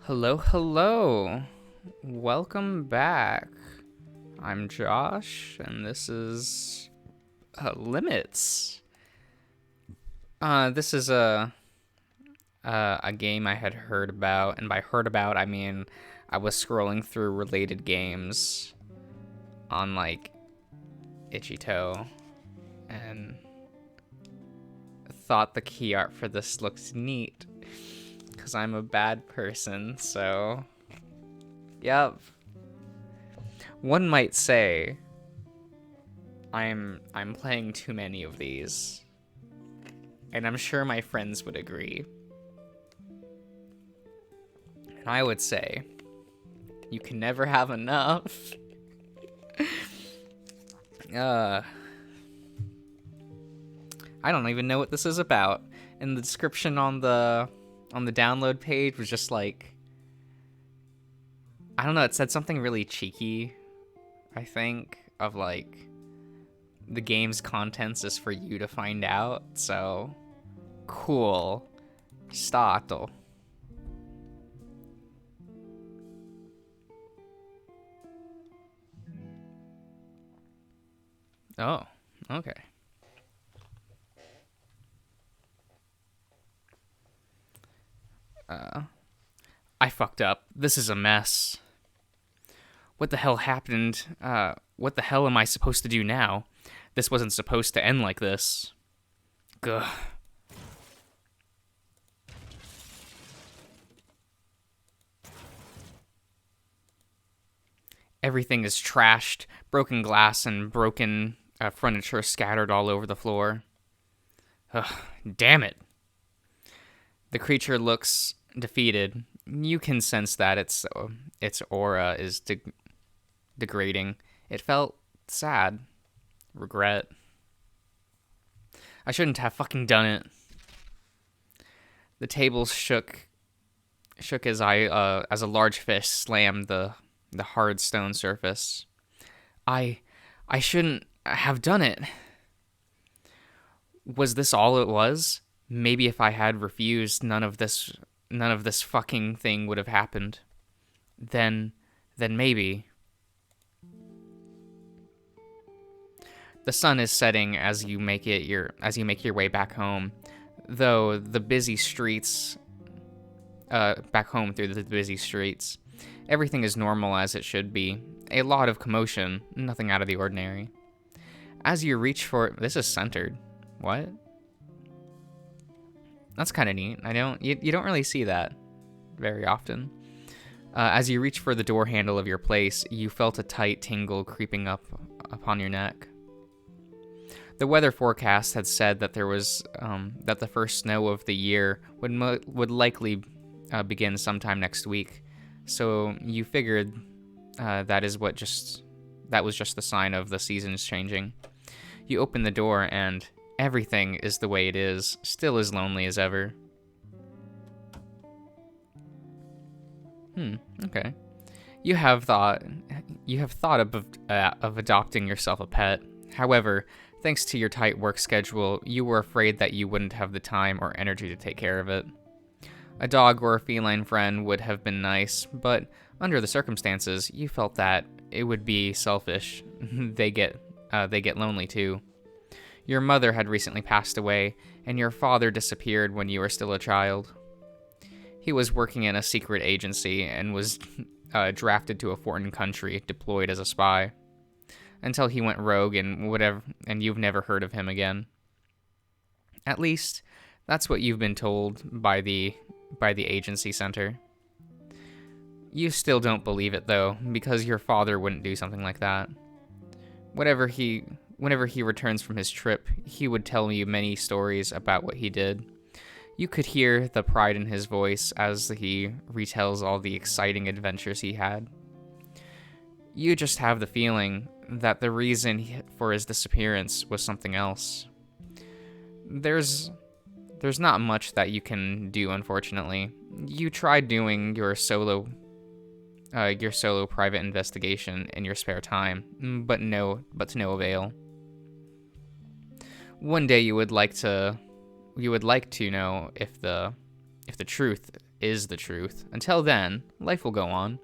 Hello, hello. Welcome back. I'm Josh, and this is Limits. This is a game I had heard about, and by heard about I mean I was scrolling through related games on like Itch.ito and thought the key art for this looks neat because I'm a bad person. So, yep. One might say I'm playing too many of these, and I'm sure my friends would agree. And I would say you can never have enough. I don't even know what this is about. And the description on the download page was just like, I don't know, it said something really cheeky, I think, of like the game's contents is for you to find out. So cool. Stato. Oh, okay. I fucked up. This is a mess. What the hell happened? What the hell am I supposed to do now? This wasn't supposed to end like this. Gah. Everything is trashed, broken glass and broken furniture scattered all over the floor. Ugh, damn it. The creature looks defeated. You can sense that its aura is degrading. It felt sad. Regret. I shouldn't have fucking done it. The tables shook as as a large fist slammed the hard stone surface. I shouldn't have done it. Was this all it was? Maybe if I had refused, none of this fucking thing would have happened. Then maybe. The sun is setting as you make your way back home, though the busy streets back home through the busy streets. Everything is normal as it should be. A lot of commotion, nothing out of the ordinary. As you reach for this is centered. What? That's kind of neat. You don't really see that very often. As you reach for the door handle of your place, you felt a tight tingle creeping up upon your neck. The weather forecast had said that there was that the first snow of the year would likely begin sometime next week. So you figured that was just the sign of the seasons changing. You open the door and everything is the way it is, still as lonely as ever. Okay. You have thought of adopting yourself a pet. However, thanks to your tight work schedule, you were afraid that you wouldn't have the time or energy to take care of it. A dog or a feline friend would have been nice, but under the circumstances, you felt that it would be selfish. They get lonely too. Your mother had recently passed away, and your father disappeared when you were still a child. He was working in a secret agency and was drafted to a foreign country, deployed as a spy, until he went rogue and you've never heard of him again. At least, that's what you've been told by the agency center. You still don't believe it though, because your father wouldn't do something like that. Whenever he returns from his trip, he would tell you many stories about what he did. You could hear the pride in his voice as he retells all the exciting adventures he had. You just have the feeling that the reason for his disappearance was something else. There's not much that you can do, unfortunately. You tried doing your solo private investigation in your spare time, but to no avail. One day you would like to know if the if the truth is the truth. Until then, life will go on.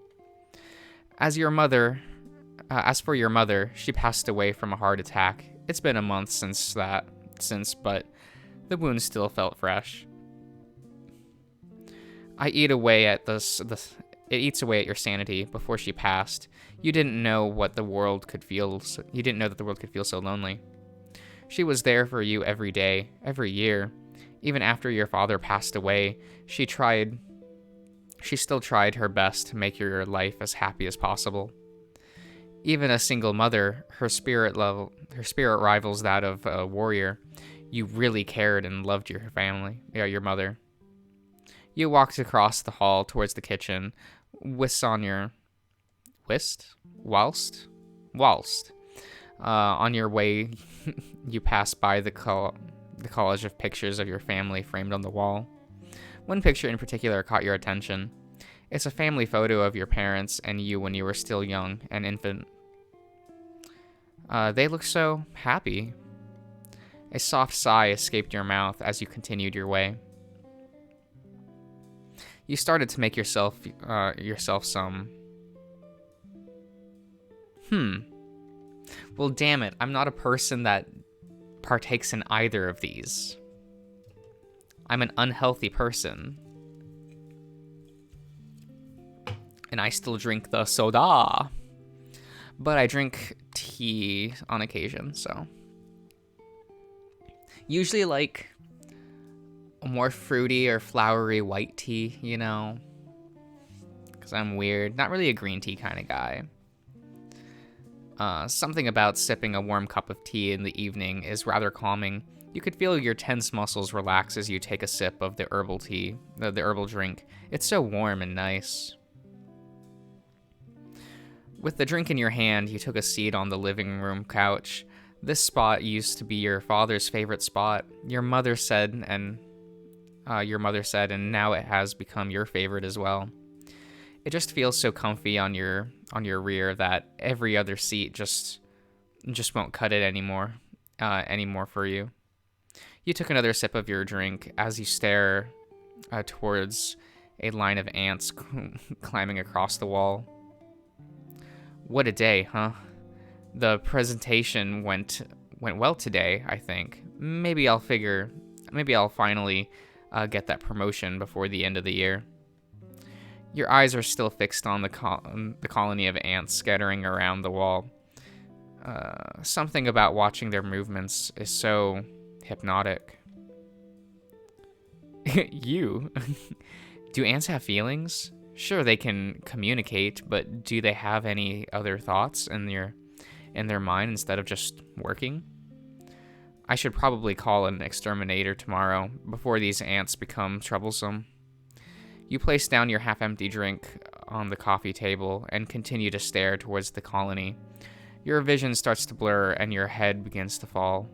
As for your mother, she passed away from a heart attack. It's been a month but the wound still felt fresh. It eats away at your sanity. Before she passed, you didn't know that the world could feel so lonely. She was there for you every day, every year. Even after your father passed away, she still tried her best to make your life as happy as possible. Even a single mother, her spirit rivals that of a warrior. You really cared and loved your your mother. You walked across the hall towards the kitchen, whilst on your way, you passed by the collage of pictures of your family framed on the wall. One picture in particular caught your attention. It's a family photo of your parents and you when you were still young, an infant. They look so happy. A soft sigh escaped your mouth as you continued your way. You started to make yourself some... Well, damn it, I'm not a person that partakes in either of these. I'm an unhealthy person. And I still drink the soda. But I drink tea on occasion, so. Usually like a more fruity or flowery white tea, you know? Because I'm weird. Not really a green tea kind of guy. Something about sipping a warm cup of tea in the evening is rather calming. You could feel your tense muscles relax as you take a sip of the herbal tea, the herbal drink. It's so warm and nice. With the drink in your hand, you took a seat on the living room couch. This spot used to be your father's favorite spot. Your mother said, and now it has become your favorite as well. It just feels so comfy on your rear that every other seat just won't cut it anymore for you. You took another sip of your drink as you stare towards a line of ants climbing across the wall. What a day, huh? The presentation went well today, I think. Maybe I'll finally get that promotion before the end of the year. Your eyes are still fixed on the colony of ants scattering around the wall. Something about watching their movements is so hypnotic. You? Do ants have feelings? Sure, they can communicate, but do they have any other thoughts in their mind instead of just working? I should probably call an exterminator tomorrow before these ants become troublesome. You place down your half-empty drink on the coffee table and continue to stare towards the colony. Your vision starts to blur and your head begins to fall.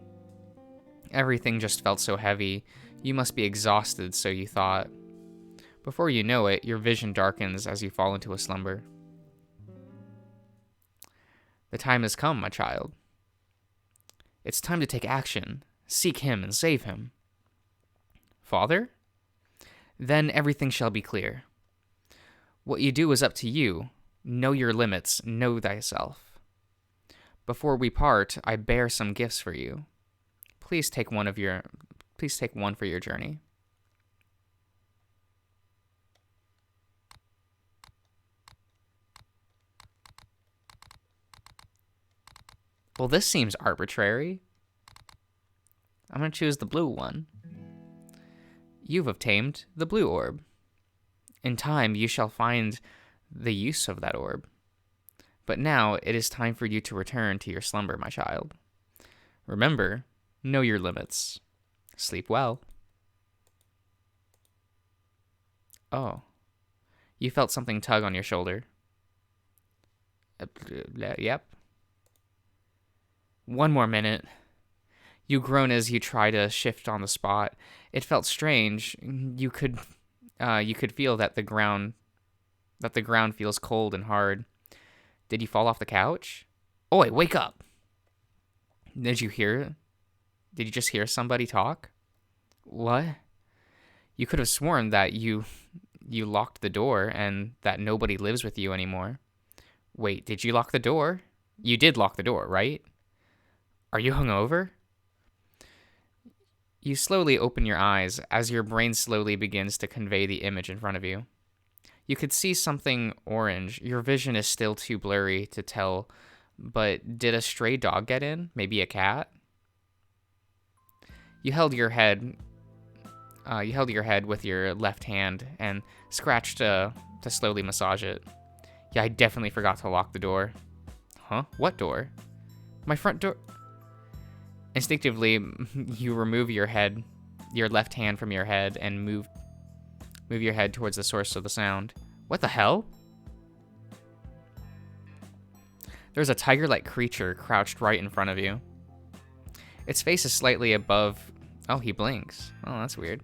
Everything just felt so heavy. You must be exhausted, so you thought. Before you know it, your vision darkens as you fall into a slumber. The time has come, my child. It's time to take action. Seek him and save him. Father? Then everything shall be clear. What you do is up to you. Know your limits. Know thyself. Before we part, I bear some gifts for you. Please take one for your journey. Well, this seems arbitrary. I'm going to choose the blue one. You've obtained the blue orb. In time, you shall find the use of that orb. But now, it is time for you to return to your slumber, my child. Remember, know your limits. Sleep well. Oh. You felt something tug on your shoulder. Yep. One more minute. You groan as you try to shift on the spot. It felt strange. You could feel that the ground feels cold and hard. Did you fall off the couch? Oi, wake up! Did you just hear somebody talk? What? You could have sworn that you locked the door and that nobody lives with you anymore. Wait, did you lock the door? You did lock the door, right? Are you hungover? You slowly open your eyes as your brain slowly begins to convey the image in front of you. You could see something orange. Your vision is still too blurry to tell, but did a stray dog get in? Maybe a cat? You held your head with your left hand and scratched to slowly massage it. Yeah, I definitely forgot to lock the door. Huh? What door? My front door. Instinctively, you remove your left hand from your head and move your head towards the source of the sound. What the hell? There's a tiger-like creature crouched right in front of you. Its face is slightly above... Oh, he blinks. Oh, that's weird.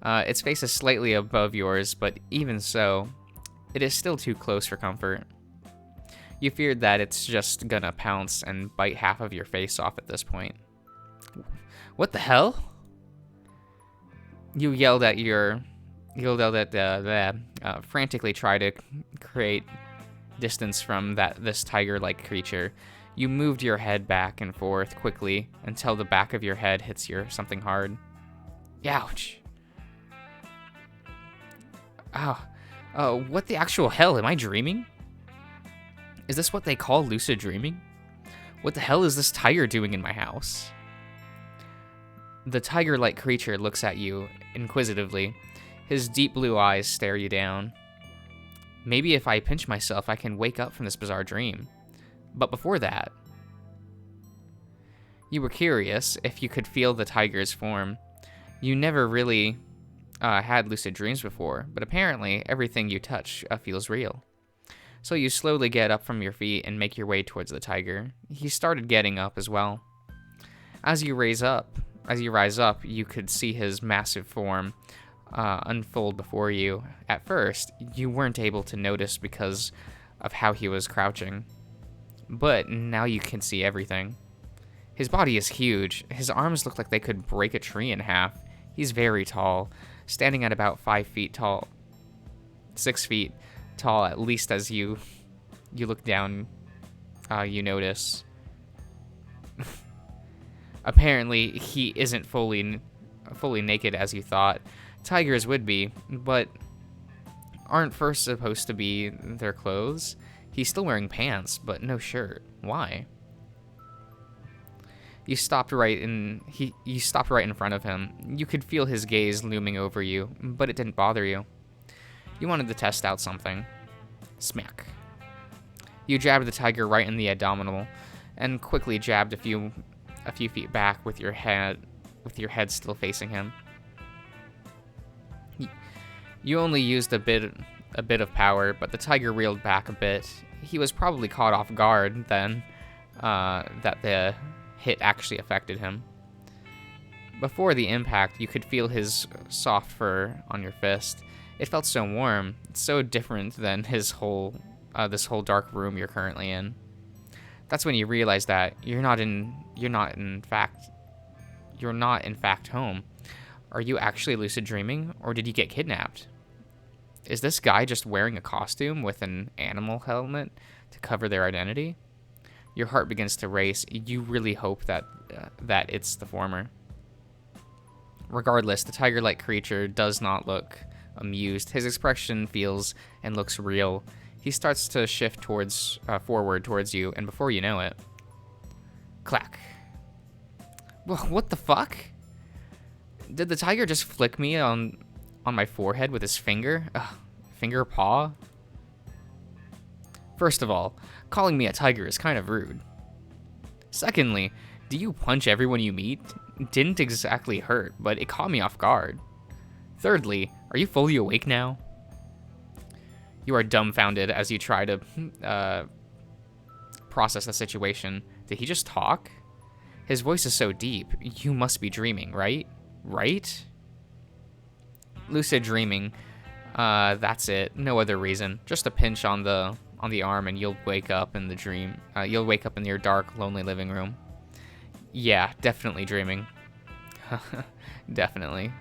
Its face is slightly above yours, but even so, it is still too close for comfort. You feared that it's just gonna pounce and bite half of your face off at this point. What the hell? You yelled at frantically try to create distance from this tiger-like creature. You moved your head back and forth quickly until the back of your head hits something hard. Ouch. Oh, what the actual hell? Am I dreaming? Is this what they call lucid dreaming? What the hell is this tiger doing in my house? The tiger-like creature looks at you inquisitively. His deep blue eyes stare you down. Maybe if I pinch myself, I can wake up from this bizarre dream. But before that, you were curious if you could feel the tiger's form. You never really had lucid dreams before, but apparently everything you touch feels real. So you slowly get up from your feet and make your way towards the tiger. He started getting up as well. As you rise up, you could see his massive form unfold before you. At first, you weren't able to notice because of how he was crouching. But now you can see everything. His body is huge. His arms look like they could break a tree in half. He's very tall, standing at about 5 feet tall. 6 feet tall, at least as you look down, you notice. Apparently, he isn't fully naked as you thought. Tigers would be, but aren't first supposed to be their clothes? He's still wearing pants, but no shirt. Why? You stopped right in front of him. You could feel his gaze looming over you, but it didn't bother you. You wanted to test out something. Smack. You jabbed the tiger right in the abdominal, and quickly jabbed a few feet back with your head still facing him. You only used a bit of power, but the tiger reeled back a bit. He was probably caught off guard then that the hit actually affected him. Before the impact, you could feel his soft fur on your fist. It felt so warm, so different than this whole dark room you're currently in. That's when you realize that you're not in fact home. Are you actually lucid dreaming, or did you get kidnapped? Is this guy just wearing a costume with an animal helmet to cover their identity? Your heart begins to race. You really hope that it's the former. Regardless, the tiger-like creature does not look amused. His expression feels and looks real. He starts to shift forward towards you, and before you know it, clack. What the fuck? Did the tiger just flick me on my forehead with his finger? Finger paw? First of all, calling me a tiger is kind of rude. Secondly, do you punch everyone you meet? Didn't exactly hurt, but it caught me off guard. Thirdly, are you fully awake now? You are dumbfounded as you try to process the situation. Did he just talk? His voice is so deep. You must be dreaming, right? Right? Lucid dreaming. That's it. No other reason. Just a pinch on the arm and you'll wake up in the dream. You'll wake up in your dark, lonely living room. Yeah, definitely dreaming. Definitely.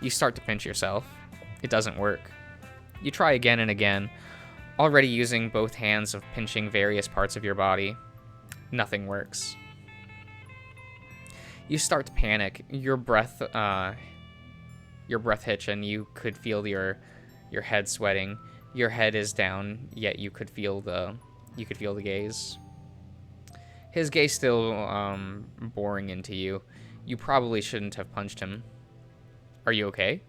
You start to pinch yourself. It doesn't work. You try again and again, already using both hands of pinching various parts of your body. Nothing works. You start to panic. Your breath hitch, and you could feel your head sweating. Your head is down, yet you could feel the gaze. His gaze still boring into you. You probably shouldn't have punched him. Are you okay?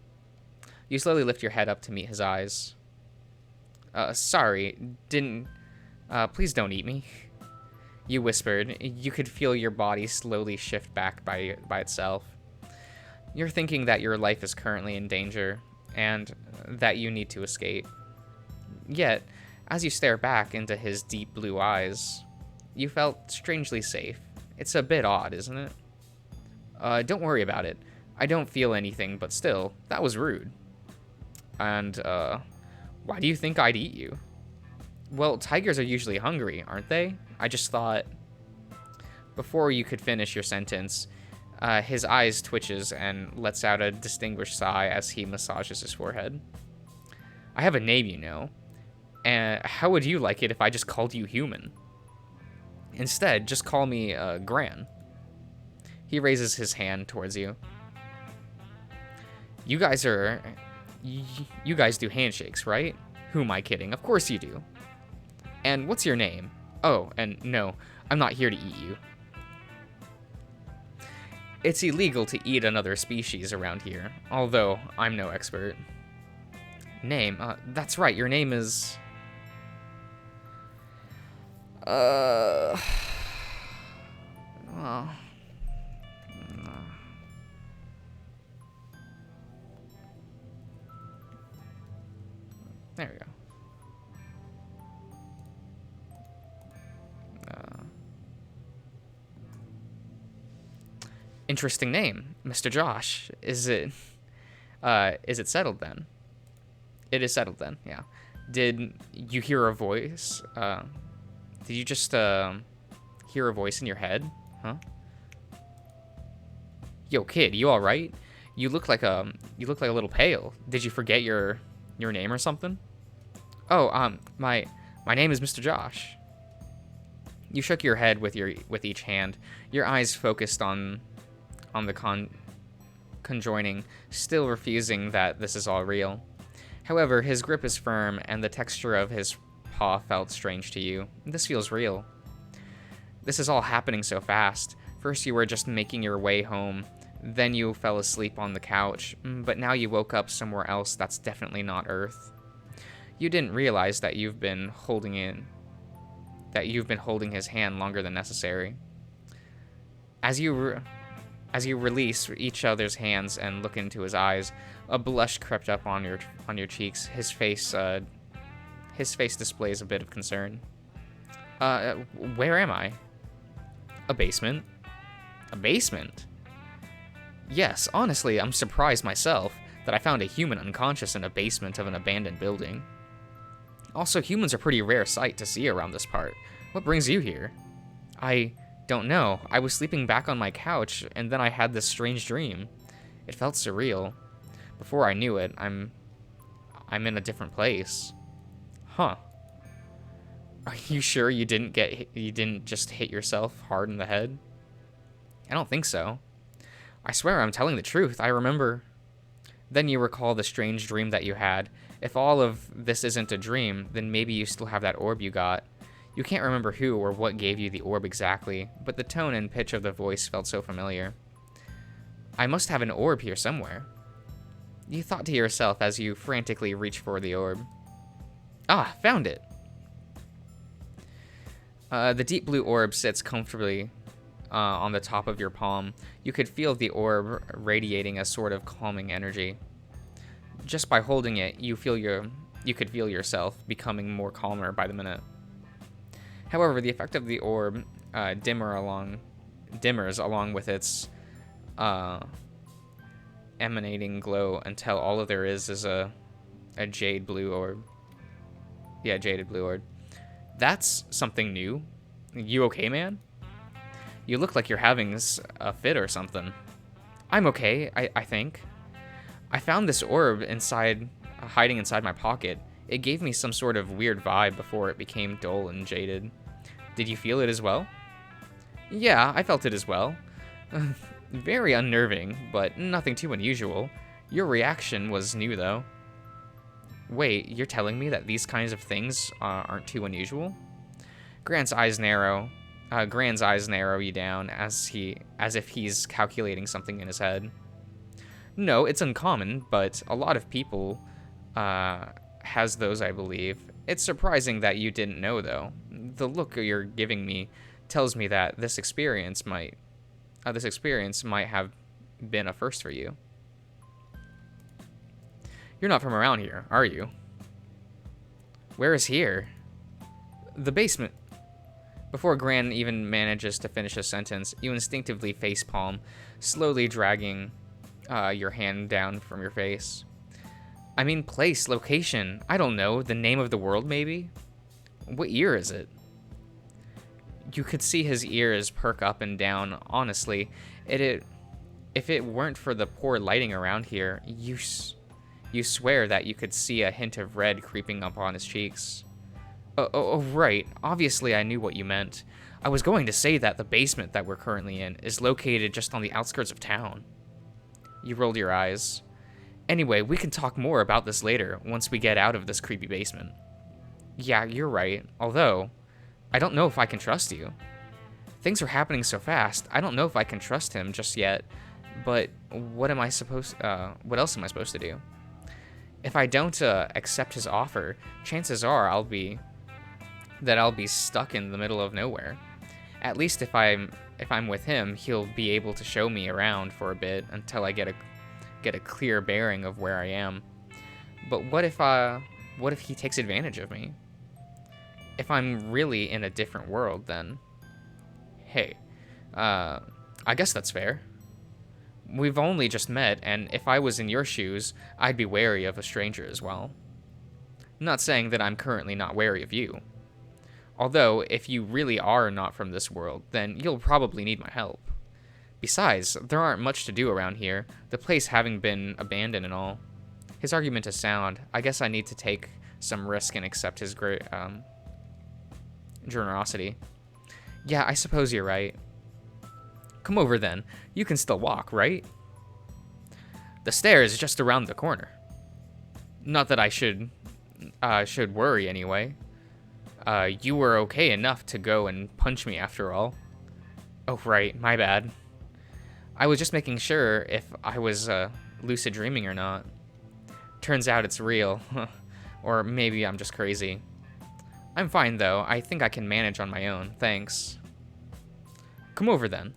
You slowly lift your head up to meet his eyes. Sorry, please don't eat me. You whispered. You could feel your body slowly shift back by itself. You're thinking that your life is currently in danger, and that you need to escape. Yet, as you stare back into his deep blue eyes, you felt strangely safe. It's a bit odd, isn't it? Don't worry about it. I don't feel anything, but still, that was rude. And, why do you think I'd eat you? Well, tigers are usually hungry, aren't they? I just thought... Before you could finish your sentence, his eyes twitches and lets out a distinguished sigh as he massages his forehead. I have a name, you know. And how would you like it if I just called you human? Instead, just call me, Gran. He raises his hand towards you. You guys do handshakes, right? Who am I kidding? Of course you do. And what's your name? Oh, and no, I'm not here to eat you. It's illegal to eat another species around here, although I'm no expert. Name? That's right, your name is... Well... There we go. Interesting name, Mr. Josh. Is it settled then? It is settled then, yeah. Did you hear a voice? Did you just hear a voice in your head? Huh? Yo, kid, you all right? You look like a little pale. Did you forget your name or something? Oh, my name is Mr. Josh. You shook your head with each hand, your eyes focused on the conjoining, still refusing that this is all real. However, his grip is firm, and the texture of his paw felt strange to you. This feels real. This is all happening so fast. First you were just making your way home, then you fell asleep on the couch, but now you woke up somewhere else that's definitely not Earth. You didn't realize that you've been holding his hand longer than necessary. As you release each other's hands and look into his eyes, a blush crept up on your cheeks. His face displays a bit of concern. Where am I? A basement? A basement? Yes, honestly, I'm surprised myself that I found a human unconscious in a basement of an abandoned building. Also, humans are a pretty rare sight to see around this part. What brings you here? I don't know. I was sleeping back on my couch, and then I had this strange dream. It felt surreal. Before I knew it, I'm in a different place. Huh. Are you sure you didn't just hit yourself hard in the head? I don't think so. I swear I'm telling the truth. I remember. Then you recall the strange dream that you had. If all of this isn't a dream, then maybe you still have that orb you got. You can't remember who or what gave you the orb exactly, but the tone and pitch of the voice felt so familiar. I must have an orb here somewhere. You thought to yourself as you frantically reached for the orb. Ah, found it! The deep blue orb sits comfortably on the top of your palm. You could feel the orb radiating a sort of calming energy. Just by holding it, you could feel yourself becoming more calmer by the minute. However, the effect of the orb dimmers along with its emanating glow until all there is a jade blue orb. Yeah, jaded blue orb. That's something new. You okay, man? You look like you're having a fit or something. I'm okay, I think. I found this orb hiding inside my pocket. It gave me some sort of weird vibe before it became dull and jaded. Did you feel it as well? Yeah, I felt it as well. Very unnerving, but nothing too unusual. Your reaction was new, though. Wait, you're telling me that these kinds of things aren't too unusual? Grant's eyes narrow you down as if he's calculating something in his head. No, it's uncommon, but a lot of people has those, I believe. It's surprising that you didn't know, though. The look you're giving me tells me that this experience might have been a first for you. You're not from around here, are you? Where is here? The basement. Before Gran even manages to finish a sentence, you instinctively facepalm, slowly dragging your hand down from your face. I mean, place, location, I don't know, the name of the world, maybe? What year is it? You could see his ears perk up and down. Honestly, if it weren't for the poor lighting around here, you swear that you could see a hint of red creeping up on his cheeks. Oh, right. Obviously, I knew what you meant. I was going to say that the basement that we're currently in is located just on the outskirts of town. You rolled your eyes. Anyway, we can talk more about this later, once we get out of this creepy basement. Yeah, you're right. Although, I don't know if I can trust you. Things are happening so fast, I don't know if I can trust him just yet. But what else am I supposed to do? If I don't accept his offer, chances are I'll be stuck in the middle of nowhere. At least if I'm with him, he'll be able to show me around for a bit until I get a clear bearing of where I am. But what if he takes advantage of me? If I'm really in a different world, then hey, I guess that's fair. We've only just met, and if I was in your shoes, I'd be wary of a stranger as well. Not saying that I'm currently not wary of you. Although, if you really are not from this world, then you'll probably need my help. Besides, there aren't much to do around here, the place having been abandoned and all. His argument is sound. I guess I need to take some risk and accept his great generosity. Yeah, I suppose you're right. Come over then. You can still walk, right? The stairs is just around the corner. Not that I should worry anyway. You were okay enough to go and punch me after all. Oh, right, my bad. I was just making sure if I was lucid dreaming or not. Turns out it's real. Or maybe I'm just crazy. I'm fine though. I think I can manage on my own. Thanks. Come over then.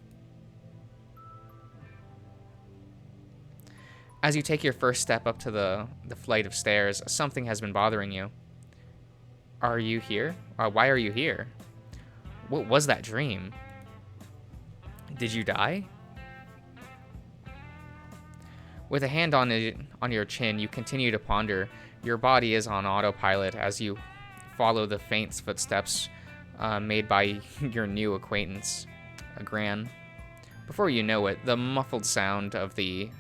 As you take your first step up to the flight of stairs, something has been bothering you. Are you here? Why are you here? What was that dream? Did you die? With a hand on your chin, you continue to ponder. Your body is on autopilot as you follow the faint footsteps made by your new acquaintance, Gran. Before you know it, the muffled sound of the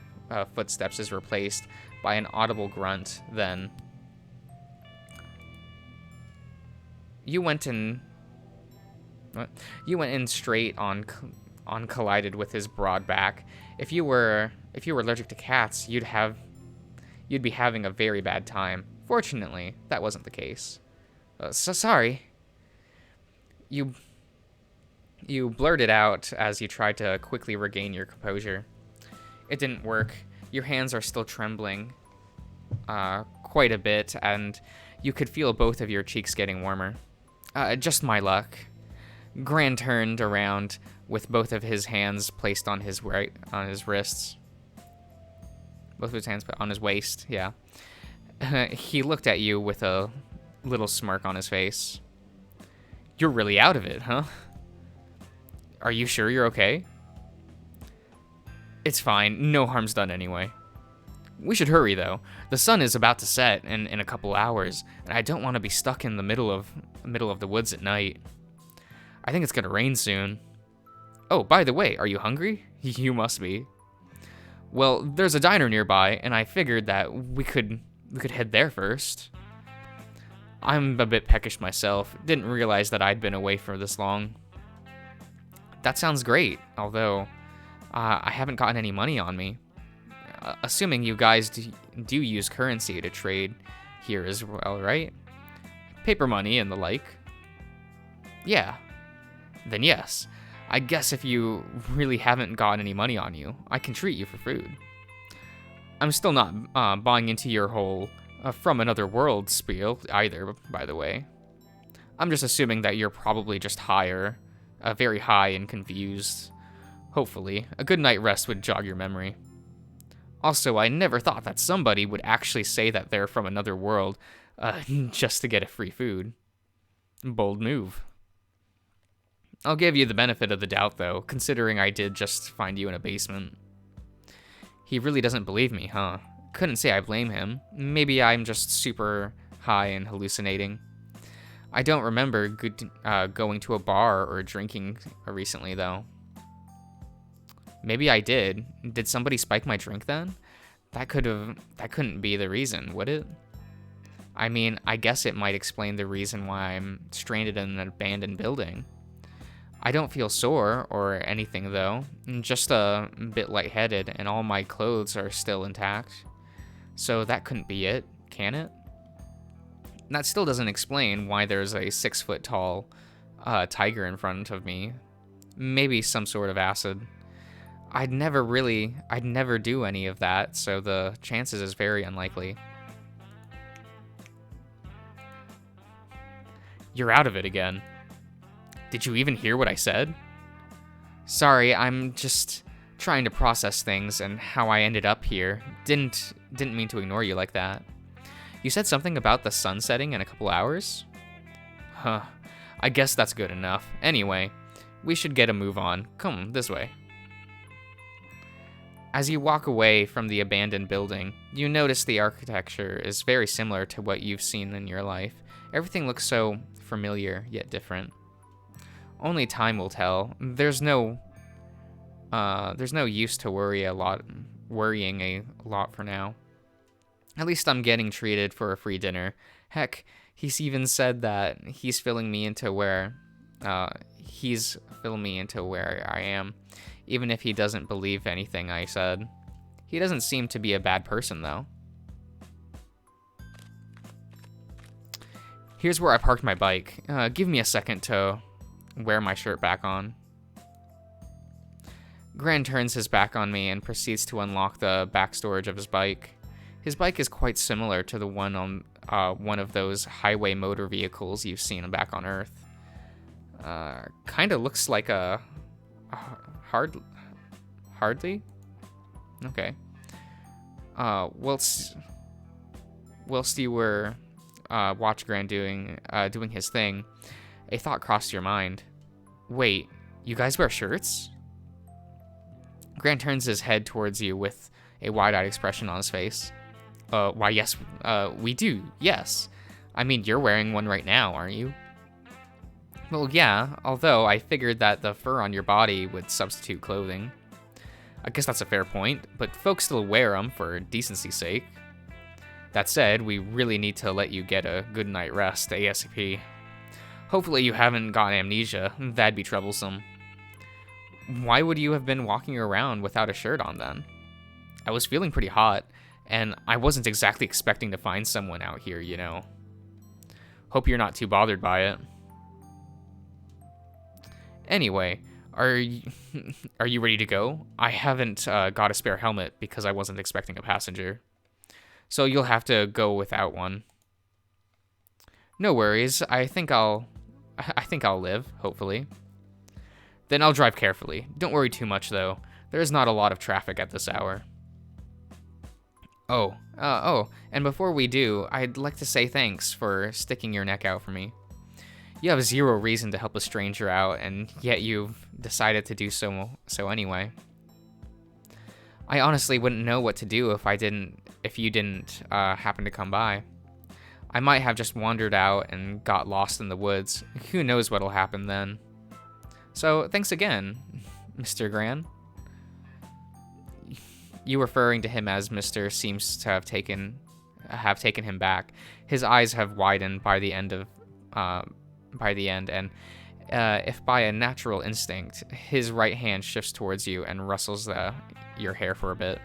footsteps is replaced by an audible grunt. Then you went in straight on collided with his broad back. If you were allergic to cats, you'd be having a very bad time. Fortunately, that wasn't the case. So sorry. You blurted out as you tried to quickly regain your composure. It didn't work. Your hands are still trembling quite a bit, and you could feel both of your cheeks getting warmer. Just my luck. Gran turned around with both of his hands placed on his wrists. Both of his hands on his waist, yeah. He looked at you with a little smirk on his face. You're really out of it, huh? Are you sure you're okay? It's fine. No harm's done anyway. We should hurry, though. The sun is about to set in a couple hours, and I don't want to be stuck in the middle of the woods at night. I think it's gonna rain soon. Oh, by the way, are you hungry? You must be. Well, there's a diner nearby, and I figured that we could head there first. I'm a bit peckish myself. Didn't realize that I'd been away for this long. That sounds great, although I haven't gotten any money on me. Assuming you guys do use currency to trade here as well, right? Paper money and the like. Yeah. Then yes. I guess if you really haven't got any money on you, I can treat you for food. I'm still not buying into your whole from another world spiel either, by the way. I'm just assuming that you're probably just higher, very high and confused. Hopefully, a good night rest would jog your memory. Also, I never thought that somebody would actually say that they're from another world just to get a free food. Bold move. I'll give you the benefit of the doubt, though, considering I did just find you in a basement. He really doesn't believe me, huh? Couldn't say I blame him. Maybe I'm just super high and hallucinating. I don't remember going to a bar or drinking recently, though. Maybe I did. Did somebody spike my drink then? That couldn't be the reason, would it? I mean, I guess it might explain the reason why I'm stranded in an abandoned building. I don't feel sore or anything, though. Just a bit lightheaded, and all my clothes are still intact. So that couldn't be it, can it? That still doesn't explain why there's a 6-foot-tall tiger in front of me. Maybe some sort of acid. I'd never do any of that, so the chances is very unlikely. You're out of it again. Did you even hear what I said? Sorry, I'm just trying to process things and how I ended up here. Didn't mean to ignore you like that. You said something about the sun setting in a couple hours? Huh. I guess that's good enough. Anyway, we should get a move on. Come this way. As you walk away from the abandoned building, you notice the architecture is very similar to what you've seen in your life. Everything looks so familiar, yet different. Only time will tell. There's no use to worrying a lot for now. At least I'm getting treated for a free dinner. Heck, he's even said that he's filling me into where I am, even if he doesn't believe anything I said. He doesn't seem to be a bad person, though. Here's where I parked my bike. Give me a second to wear my shirt back on. Gran turns his back on me and proceeds to unlock the back storage of his bike. His bike is quite similar to the one on one of those highway motor vehicles you've seen back on Earth. Kinda looks like a Hardly? Okay. Whilst you were watch Gran doing his thing, a thought crossed your mind. Wait, you guys wear shirts? Gran turns his head towards you with a wide-eyed expression on his face. Why, yes, we do, yes. I mean, you're wearing one right now, aren't you? Well, yeah, although I figured that the fur on your body would substitute clothing. I guess that's a fair point, but folks still wear them for decency's sake. That said, we really need to let you get a good night rest ASAP. Hopefully you haven't got amnesia. That'd be troublesome. Why would you have been walking around without a shirt on then? I was feeling pretty hot, and I wasn't exactly expecting to find someone out here, you know. Hope you're not too bothered by it. Anyway, are you ready to go? I haven't got a spare helmet because I wasn't expecting a passenger. So you'll have to go without one. No worries. I think I'll live, hopefully. Then I'll drive carefully. Don't worry too much, though. There is not a lot of traffic at this hour. Oh, and before we do, I'd like to say thanks for sticking your neck out for me. You have zero reason to help a stranger out, and yet you've decided to do so anyway. I honestly wouldn't know what to do if you didn't happen to come by. I might have just wandered out and got lost in the woods. Who knows what'll happen then. So, thanks again, Mr. Gran. You referring to him as Mr. seems to have taken him back. His eyes have widened by the end, and if by a natural instinct, his right hand shifts towards you and rustles your hair for a bit.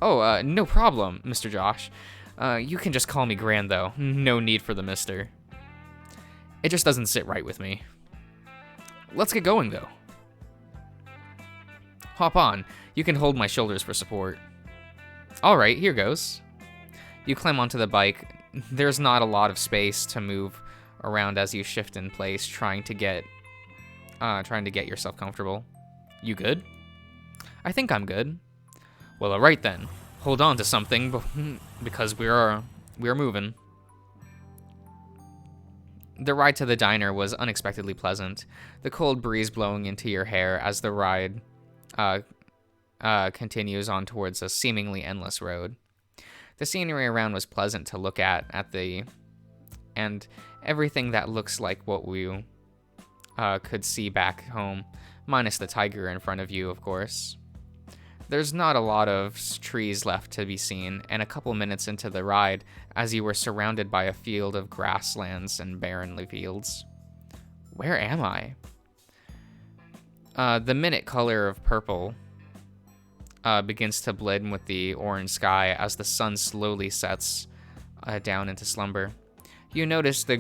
Oh, no problem, Mr. Josh. You can just call me Gran, though. No need for the mister. It just doesn't sit right with me. Let's get going, though. Hop on. You can hold my shoulders for support. All right, here goes. You climb onto the bike. There's not a lot of space to move around as you shift in place, trying to get yourself comfortable. You good? I think I'm good. Well, all right then. Hold on to something because we are moving. The ride to the diner was unexpectedly pleasant. The cold breeze blowing into your hair as the ride continues on towards a seemingly endless road. The scenery around was pleasant to look at and everything that looks like what we could see back home, minus the tiger in front of you, of course. There's not a lot of trees left to be seen, and a couple minutes into the ride, as you were surrounded by a field of grasslands and barren fields. Where am I? The minute color of purple begins to blend with the orange sky as the sun slowly sets down into slumber. You notice the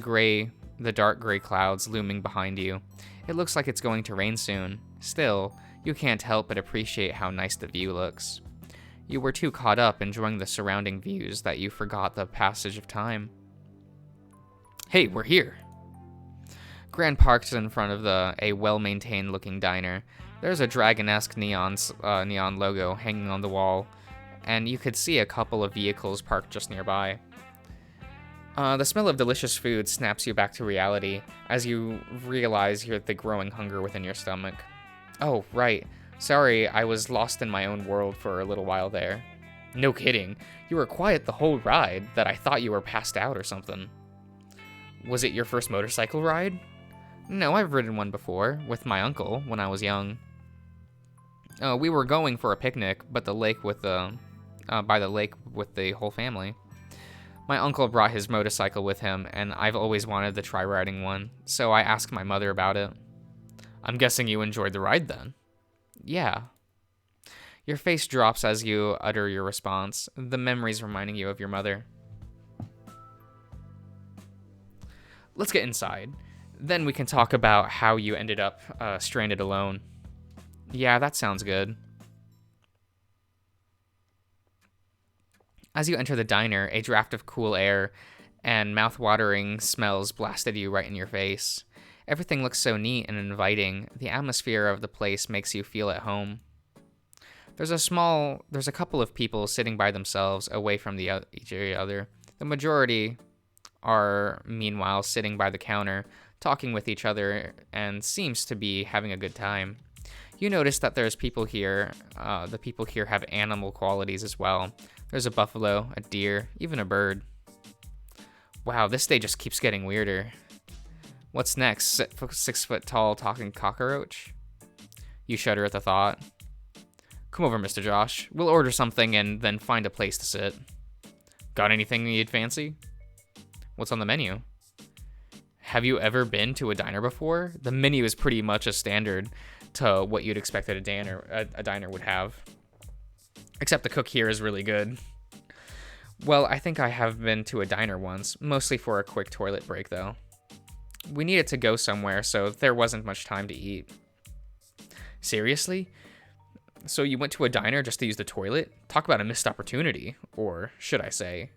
dark gray clouds looming behind you. It looks like it's going to rain soon. Still, you can't help but appreciate how nice the view looks. You were too caught up enjoying the surrounding views that you forgot the passage of time. Hey, we're here. Gran parks in front of a well-maintained looking diner. There's a dragon-esque neon logo hanging on the wall, and you could see a couple of vehicles parked just nearby. The smell of delicious food snaps you back to reality as you realize the growing hunger within your stomach. Oh, right. Sorry, I was lost in my own world for a little while there. No kidding. You were quiet the whole ride that I thought you were passed out or something. Was it your first motorcycle ride? No, I've ridden one before, with my uncle, when I was young. We were going for a picnic, but by the lake with the whole family. My uncle brought his motorcycle with him, and I've always wanted to try riding one, so I asked my mother about it. I'm guessing you enjoyed the ride then? Yeah. Your face drops as you utter your response, the memories reminding you of your mother. Let's get inside. Then we can talk about how you ended up stranded alone. Yeah, that sounds good. As you enter the diner, a draft of cool air and mouth-watering smells blasted you right in your face. Everything looks so neat and inviting. The atmosphere of the place makes you feel at home. There's a couple of people sitting by themselves away from each other. The majority are, meanwhile, sitting by the counter, talking with each other, and seems to be having a good time. You notice that there's people here. The people here have animal qualities as well. There's a buffalo, a deer, even a bird. Wow, this day just keeps getting weirder. What's next? 6 foot tall talking cockroach? You shudder at the thought. Come over, Mr. Josh. We'll order something and then find a place to sit. Got anything you'd fancy? What's on the menu? Have you ever been to a diner before? The menu is pretty much a standard to what you'd expect that a diner would have. Except the cook here is really good. Well, I think I have been to a diner once, mostly for a quick toilet break though. We needed to go somewhere, so there wasn't much time to eat. Seriously? So you went to a diner just to use the toilet? Talk about a missed opportunity. Or, should I say,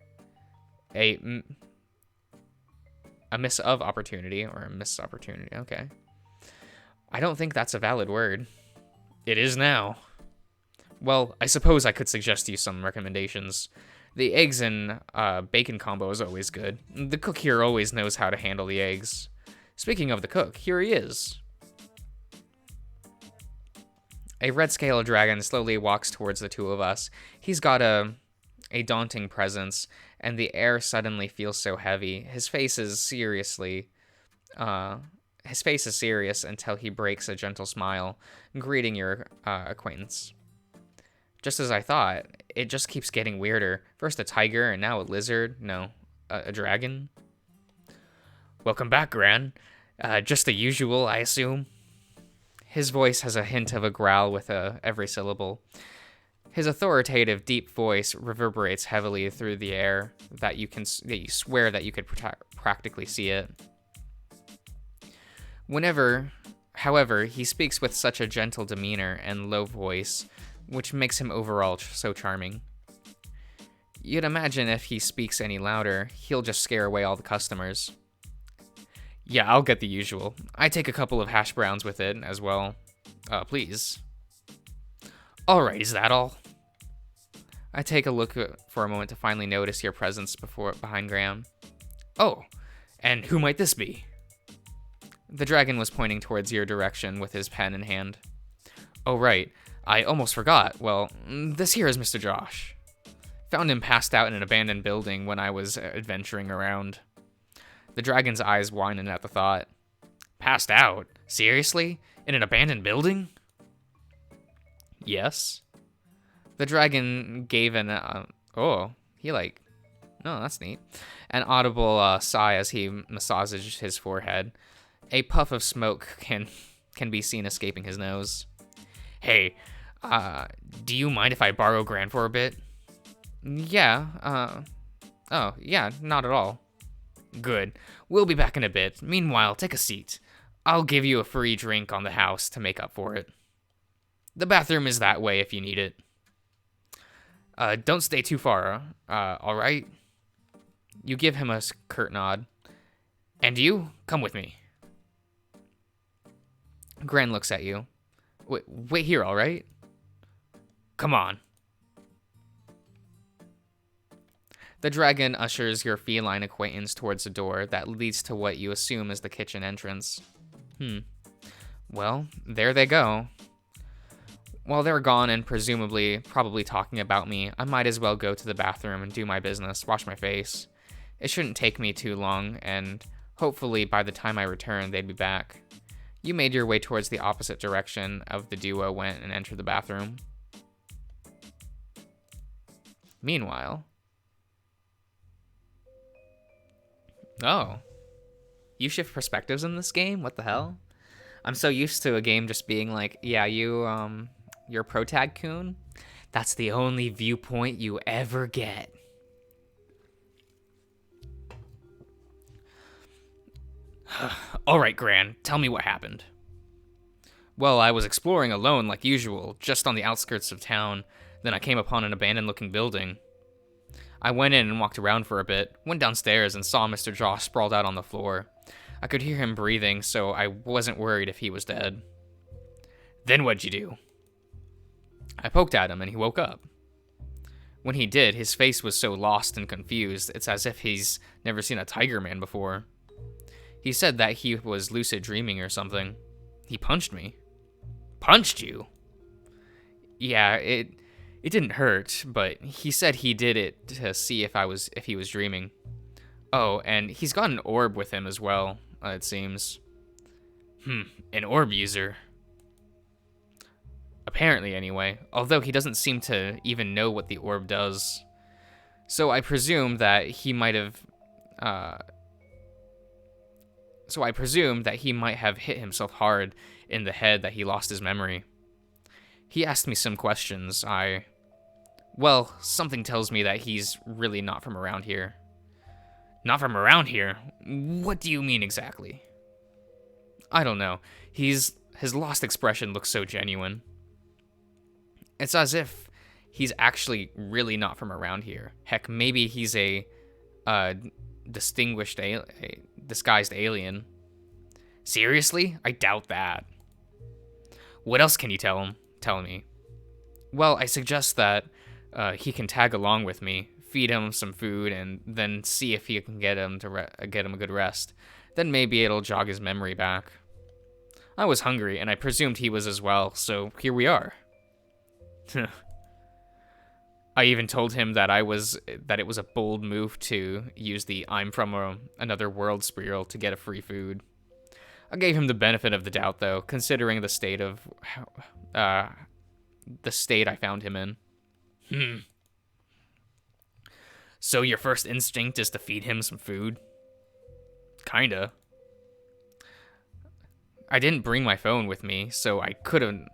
a miss of opportunity, or a missed opportunity. Okay. I don't think that's a valid word. It is now. Well, I suppose I could suggest you some recommendations. The eggs and bacon combo is always good. The cook here always knows how to handle the eggs. Speaking of the cook, here he is. A red scale dragon slowly walks towards the two of us. He's got a daunting presence, and the air suddenly feels so heavy. His face is serious until he breaks a gentle smile, greeting your acquaintance. Just as I thought, it just keeps getting weirder. First a tiger, and now a lizard. No, a dragon. Welcome back, Gran. Just the usual, I assume. His voice has a hint of a growl with every syllable. His authoritative, deep voice reverberates heavily through the air that you swear that you could practically see it. However, he speaks with such a gentle demeanor and low voice, which makes him overall so charming. You'd imagine if he speaks any louder, he'll just scare away all the customers. Yeah, I'll get the usual. I take a couple of hash browns with it as well. Please. Alright, is that all? I take a look for a moment to finally notice your presence behind Graham. Oh, and who might this be? The dragon was pointing towards your direction with his pen in hand. Oh, right. I almost forgot. Well, this here is Mr. Josh. Found him passed out in an abandoned building when I was adventuring around. The dragon's eyes widened at the thought. Passed out? Seriously? In an abandoned building? Yes. The dragon gave no, that's neat. An audible sigh as he massaged his forehead. A puff of smoke can be seen escaping his nose. Hey, do you mind if I borrow Gran for a bit? Yeah, not at all. Good. We'll be back in a bit. Meanwhile, take a seat. I'll give you a free drink on the house to make up for it. The bathroom is that way if you need it. Don't stay too far, alright? You give him a curt nod. And you, come with me. Gran looks at you. Wait here, alright? Come on. The dragon ushers your feline acquaintance towards a door that leads to what you assume is the kitchen entrance. Well, there they go. While they're gone and probably talking about me, I might as well go to the bathroom and do my business, wash my face. It shouldn't take me too long, and hopefully by the time I return, they'd be back. You made your way towards the opposite direction of the duo went and entered the bathroom. Meanwhile... Oh. You shift perspectives in this game? What the hell? I'm so used to a game just being like, yeah, you're a protag-kun. That's the only viewpoint you ever get. Alright, Gran, tell me what happened. Well, I was exploring alone like usual, just on the outskirts of town. Then I came upon an abandoned-looking building. I went in and walked around for a bit, went downstairs and saw Mr. Josh sprawled out on the floor. I could hear him breathing, so I wasn't worried if he was dead. Then what'd you do? I poked at him and he woke up. When he did, his face was so lost and confused, it's as if he's never seen a tiger man before. He said that he was lucid dreaming or something. He punched me. Punched you? Yeah, it didn't hurt, but he said he did it to see if he was dreaming. Oh, and he's got an orb with him as well, it seems. An orb user. Apparently, anyway, although he doesn't seem to even know what the orb does. So I presume that he might have hit himself hard in the head that he lost his memory. He asked me some questions. Well, something tells me that he's really not from around here. Not from around here? What do you mean exactly? I don't know. His lost expression looks so genuine. It's as if he's actually really not from around here. Heck, maybe he's a disguised alien. Seriously? I doubt that. What else can you tell me? Well, I suggest that he can tag along with me, feed him some food, and then see if he can get him a good rest. Then maybe it'll jog his memory back. I was hungry, and I presumed he was as well, so here we are. I even told him that it was a bold move to use the "I'm from another world" spiel to get a free food. I gave him the benefit of the doubt, though, considering the state I found him in. Hmm. So your first instinct is to feed him some food? Kinda. I didn't bring my phone with me, so I couldn't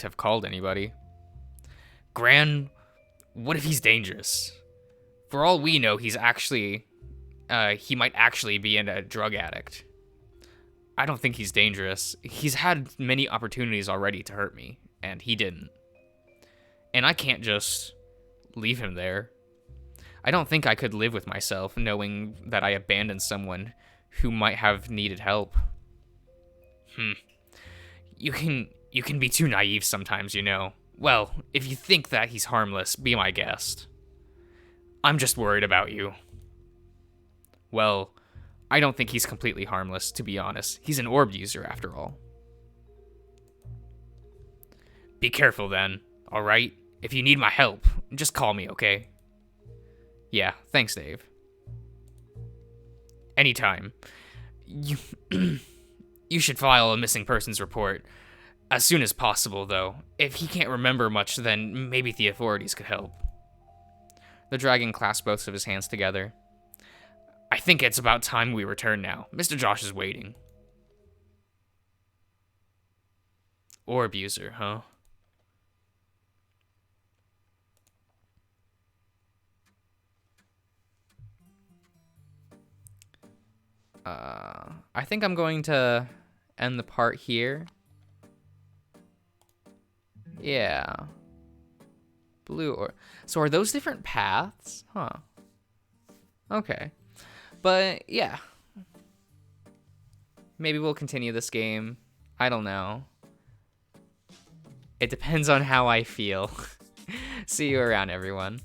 have called anybody. Gran, what if he's dangerous? For all we know, he might actually be a drug addict. I don't think he's dangerous. He's had many opportunities already to hurt me, and he didn't. And I can't just leave him there. I don't think I could live with myself knowing that I abandoned someone who might have needed help. You can be too naive sometimes, you know. Well, if you think that he's harmless, be my guest. I'm just worried about you. Well, I don't think he's completely harmless, to be honest. He's an orb user, after all. Be careful then, alright? If you need my help, just call me, okay? Yeah, thanks, Dave. Anytime. You you should file a missing persons report. As soon as possible, though. If he can't remember much, then maybe the authorities could help. The dragon clasped both of his hands together. I think it's about time we return now. Mr. Josh is waiting. Orb user, huh? I think I'm going to end the part here. Yeah. Blue or... So are those different paths? Huh. Okay. But, yeah. Maybe we'll continue this game. I don't know. It depends on how I feel. See you around, everyone.